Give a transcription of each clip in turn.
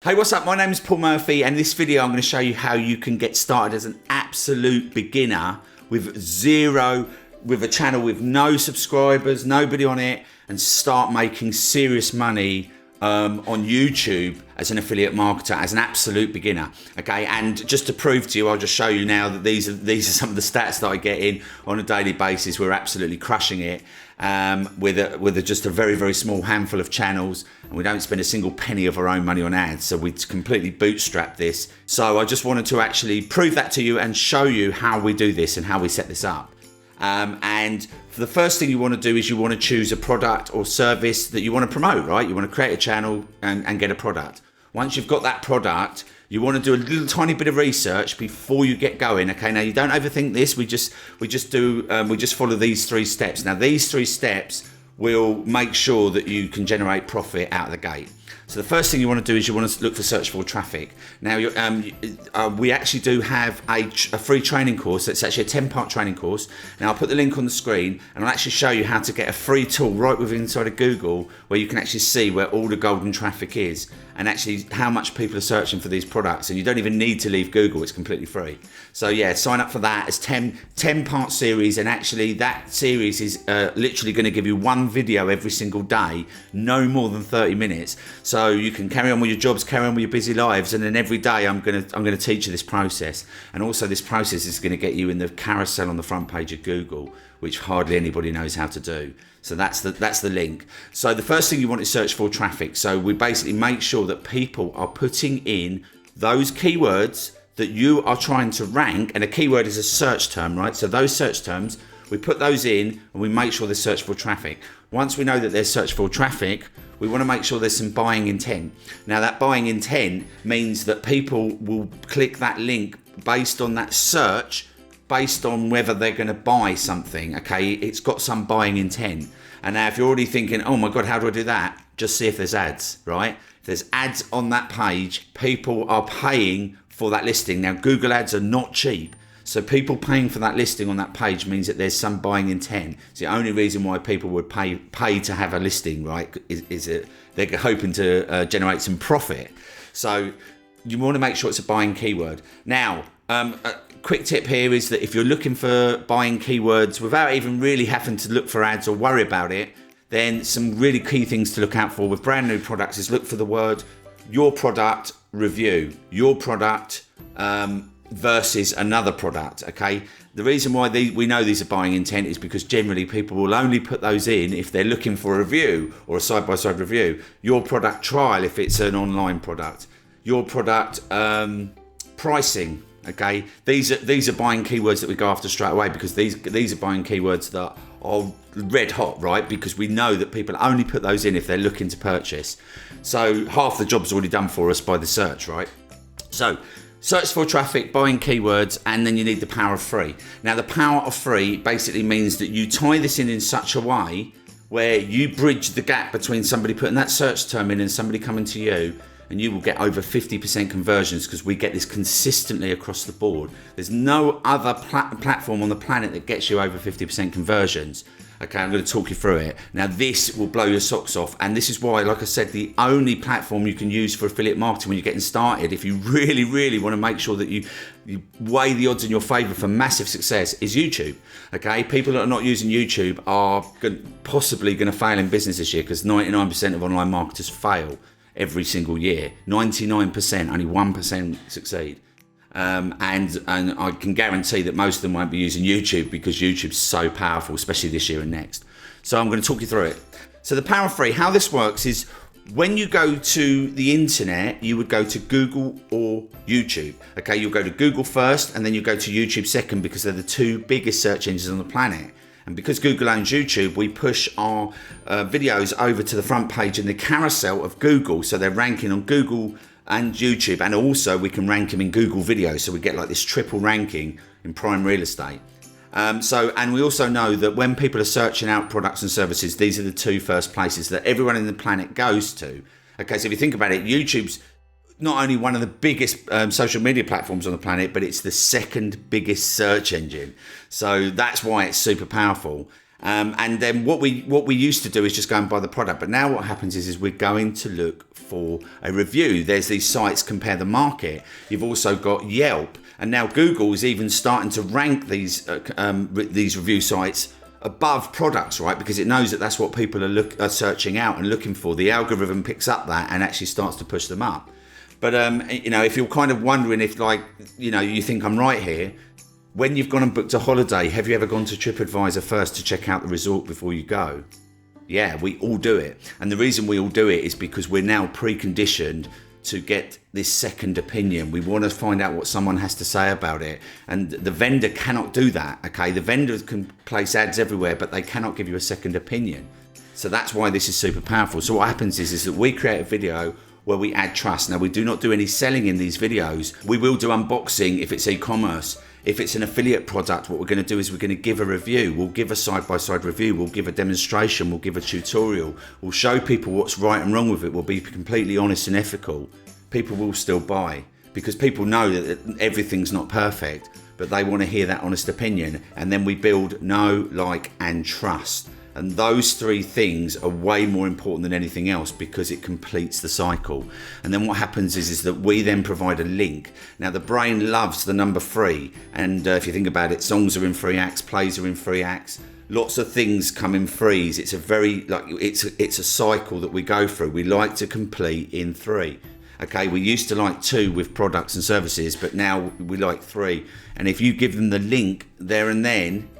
Hey, what's up? My name is Paul Murphy, and in this video I'm going to show you how you can get started as an absolute beginner with a channel with no subscribers, nobody on it, and start making serious money on YouTube as an affiliate marketer, as an absolute beginner. Okay, and just to prove to you, I'll just show you now that these are some of the stats that I get in on a daily basis. We're absolutely crushing it with just a very, very small handful of channels, and we don't spend a single penny of our own money on ads. So we completely bootstrap this. So I just wanted to actually prove that to you and show you how we do this and how we set this up. And the first thing you want to do is you want to choose a product or service that you want to promote, right? You want to create a channel and get a product. Once you've got that product, you want to do a little tiny bit of research before you get going. Okay, now you don't overthink this. We just follow these 3 steps. Now these 3 steps will make sure that you can generate profit out of the gate. So the first thing you want to do is you want to look for search for traffic. Now we actually do have a free training course. It's actually a 10-part training course. Now I'll put the link on the screen and I'll actually show you how to get a free tool right within inside of Google where you can actually see where all the golden traffic is and actually how much people are searching for these products. And you don't even need to leave Google, it's completely free. So yeah, sign up for that. It's 10-part series, and actually that series is literally going to give you one video every single day, no more than 30 minutes. So you can carry on with your jobs, carry on with your busy lives, and then every day I'm gonna teach you this process. And also this process is going to get you in the carousel on the front page of Google, which hardly anybody knows how to do. So that's the link. So the first thing you want is search for traffic. So we basically make sure that people are putting in those keywords that you are trying to rank, and a keyword is a search term, right? So those search terms, we put those in and we make sure they search for traffic. Once we know that there's search for traffic, we want to make sure there's some buying intent. Now that buying intent means that people will click that link based on that search, based on whether they're going to buy something. Okay, it's got some buying intent. And now if you're already thinking, oh my God, how do I do that? Just see if there's ads, right? If there's ads on that page, people are paying for that listing. Now Google ads are not cheap. So people paying for that listing on that page means that there's some buying intent. It's the only reason why people would pay to have a listing, right? Is that they're hoping to generate some profit. So you want to make sure it's a buying keyword. Now, a quick tip here is that if you're looking for buying keywords without even really having to look for ads or worry about it, then some really key things to look out for with brand new products is look for the word your product review, your product versus another product. Okay, the reason why we know these are buying intent is because generally people will only put those in if they're looking for a review or a side-by-side review. Your product trial if it's an online product, your product pricing. Okay, these are buying keywords that we go after straight away, because these are buying keywords that are red hot, right? Because we know that people only put those in if they're looking to purchase. So half the job's already done for us by the search, right? So search for traffic, buying keywords, and then you need the power of free. Now the power of free basically means that you tie this in such a way where you bridge the gap between somebody putting that search term in and somebody coming to you, and you will get over 50% conversions, because we get this consistently across the board. There's no other platform on the planet that gets you over 50% conversions. Okay, I'm going to talk you through it. Now this will blow your socks off, and this is why, like I said, the only platform you can use for affiliate marketing when you're getting started, if you really, really want to make sure that you weigh the odds in your favor for massive success, is YouTube. Okay, people that are not using YouTube are possibly going to fail in business this year, because 99% of online marketers fail every single year. 99%, only 1% succeed. And I can guarantee that most of them won't be using YouTube, because YouTube's so powerful, especially this year and next. So I'm going to talk you through it. So the power of free, how this works is when you go to the internet, you would go to Google or YouTube. Okay, you'll go to Google first and then you go to YouTube second, because they're the 2 biggest search engines on the planet. And because Google owns YouTube, we push our videos over to the front page in the carousel of Google. So they're ranking on Google and YouTube, and also we can rank them in Google videos. So we get like this triple ranking in prime real estate. And we also know that when people are searching out products and services, these are the 2 first places that everyone in the planet goes to. Okay, so if you think about it, YouTube's not only one of the biggest social media platforms on the planet, but it's the 2nd biggest search engine. So that's why it's super powerful. And then what we used to do is just go and buy the product. But now what happens is we're going to look for a review. There's these sites, Compare the Market. You've also got Yelp. And now Google is even starting to rank these review sites above products, right? Because it knows that that's what people are searching out and looking for. The algorithm picks up that and actually starts to push them up. But, if you're kind of wondering if, you think I'm right here, when you've gone and booked a holiday, have you ever gone to TripAdvisor first to check out the resort before you go? Yeah, we all do it. And the reason we all do it is because we're now preconditioned to get this second opinion. We want to find out what someone has to say about it. And the vendor cannot do that, okay? The vendors can place ads everywhere, but they cannot give you a second opinion. So that's why this is super powerful. So what happens is that we create a video where we add trust. Now, we do not do any selling in these videos. We will do unboxing if it's e-commerce. If it's an affiliate product, what we're going to do is we're going to give a review. We'll give a side-by-side review. We'll give a demonstration. We'll give a tutorial. We'll show people what's right and wrong with it. We'll be completely honest and ethical. People will still buy because people know that everything's not perfect, but they want to hear that honest opinion. And then we build know, like, and trust. And those three things are way more important than anything else because it completes the cycle. And then what happens is that we then provide a link. Now, the brain loves the number 3. And if you think about it, songs are in 3 acts, plays are in 3 acts. Lots of things come in threes. It's a cycle that we go through. We like to complete in 3. Okay, we used to like 2 with products and services, but now we like 3. And if you give them the link there and then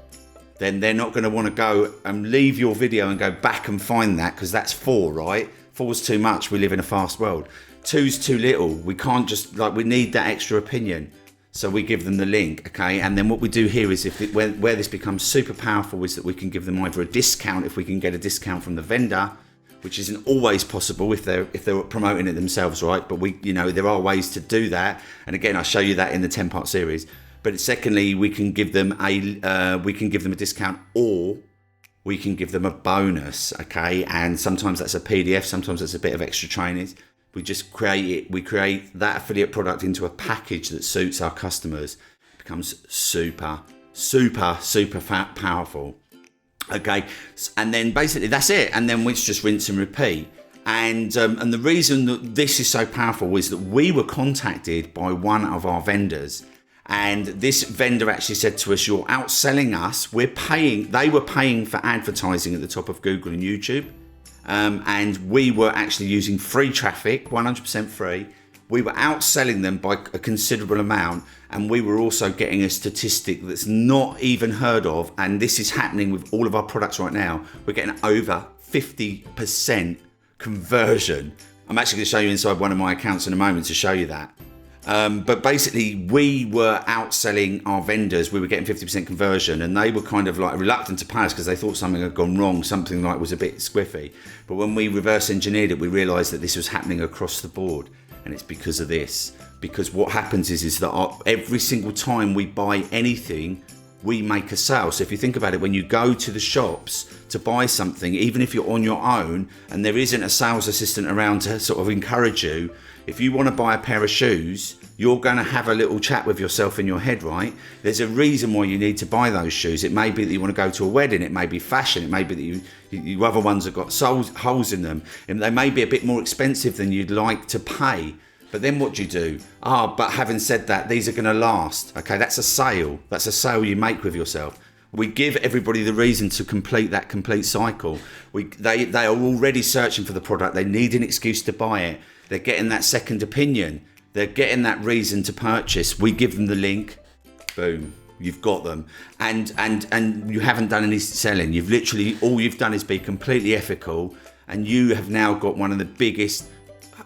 they're not going to want to go and leave your video and go back and find that, because that's 4, right? 4's too much. We live in a fast world. 2's too little. We can't just, we need that extra opinion. So we give them the link, okay? And then what we do here is where this becomes super powerful is that we can give them either a discount, if we can get a discount from the vendor, which isn't always possible if they're promoting it themselves, right? But there are ways to do that. And again, I'll show you that in the 10-part series. But secondly, we can give them a discount, or we can give them a bonus, okay? And sometimes that's a PDF, sometimes that's a bit of extra training. We just create that affiliate product into a package that suits our customers. It becomes super, super, super powerful, okay? And then basically that's it. And then we just rinse and repeat. And the reason that this is so powerful is that we were contacted by one of our vendors. And this vendor actually said to us, "You're outselling us. They were paying for advertising at the top of Google and YouTube. And we were actually using free traffic, 100% free. We were outselling them by a considerable amount. And we were also getting a statistic that's not even heard of. And this is happening with all of our products right now. We're getting over 50% conversion. I'm actually going to show you inside one of my accounts in a moment to show you that. But basically, we were outselling our vendors. We were getting 50% conversion, and they were kind of reluctant to pay us because they thought something had gone wrong, something was a bit squiffy. But when we reverse engineered it, we realized that this was happening across the board, and it's because of this. Because what happens is that every single time we buy anything, we make a sale. So if you think about it, when you go to the shops to buy something, even if you're on your own and there isn't a sales assistant around to sort of encourage you, if you want to buy a pair of shoes, you're going to have a little chat with yourself in your head, right? There's a reason why you need to buy those shoes. It may be that you want to go to a wedding. It may be fashion. It may be that you other ones have got holes in them. And they may be a bit more expensive than you'd like to pay. But then what do you do? But having said that, these are going to last. Okay, that's a sale. That's a sale you make with yourself. We give everybody the reason to complete that complete cycle. They are already searching for the product. They need an excuse to buy it. They're getting that second opinion. They're getting that reason to purchase. We give them the link. Boom. You've got them. And you haven't done any selling. You've literally, all you've done is be completely ethical. And you have now got one of the biggest,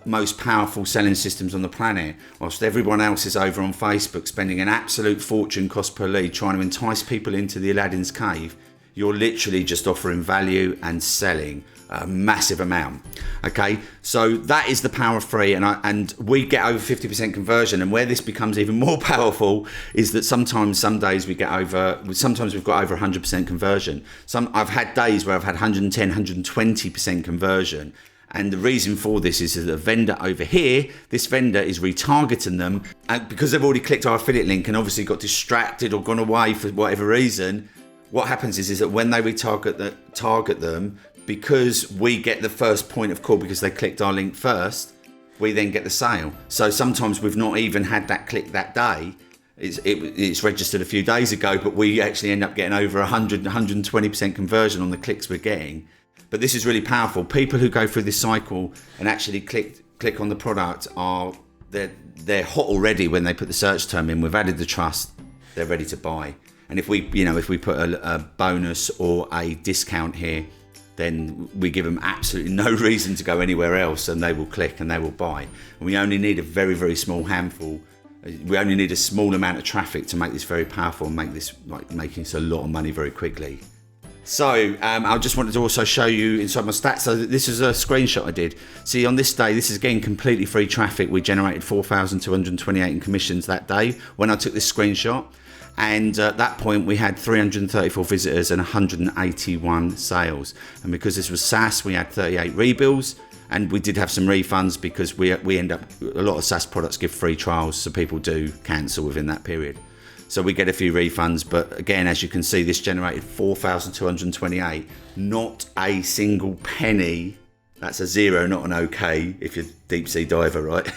most powerful selling systems on the planet, whilst everyone else is over on Facebook spending an absolute fortune cost per lead trying to entice people into the Aladdin's cave. You're literally just offering value and selling a massive amount. Okay, so that is the power of 3, and we get over 50% conversion. And where this becomes even more powerful is that sometimes we've got over 100% conversion. I've had days where I've had 110, 120% conversion. And the reason for this is that the vendor over here, this vendor is retargeting them, and because they've already clicked our affiliate link and obviously got distracted or gone away for whatever reason, what happens is that when they target them, because we get the first point of call because they clicked our link first, we then get the sale. So sometimes we've not even had that click that day. It's registered a few days ago, but we actually end up getting over 120% conversion on the clicks we're getting. But this is really powerful. People who go through this cycle and actually click on the product they're hot already when they put the search term in. We've added the trust, they're ready to buy. And if we put a bonus or a discount here, then we give them absolutely no reason to go anywhere else, and they will click and they will buy. And we only need a very, very small handful. We only need a small amount of traffic to make this very powerful and make this making us a lot of money very quickly. So I just wanted to also show you inside my stats. So this is a screenshot I did. See, on this day, this is again completely free traffic. We generated 4,228 in commissions that day when I took this screenshot. And at that point, we had 334 visitors and 181 sales. And because this was SaaS, we had 38 rebills. And we did have some refunds because we end up, a lot of SaaS products give free trials, so people do cancel within that period. So we get a few refunds, but again, as you can see, this generated 4,228, not a single penny. That's a zero, not an okay, if you're deep sea diver, right?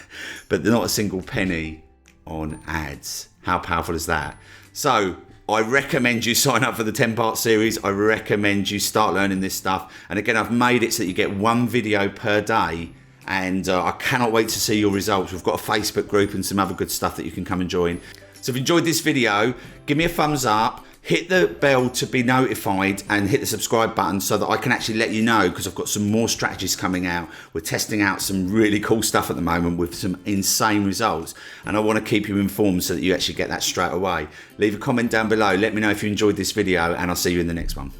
But not a single penny on ads. How powerful is that? So I recommend you sign up for the 10-part series. I recommend you start learning this stuff. And again, I've made it so that you get one video per day. And I cannot wait to see your results. We've got a Facebook group and some other good stuff that you can come and join. So if you enjoyed this video, give me a thumbs up, hit the bell to be notified, and hit the subscribe button so that I can actually let you know, because I've got some more strategies coming out. We're testing out some really cool stuff at the moment with some insane results, and I want to keep you informed so that you actually get that straight away. Leave a comment down below, let me know if you enjoyed this video, and I'll see you in the next one.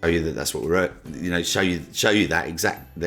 Show you that that's what we're at, show you that exact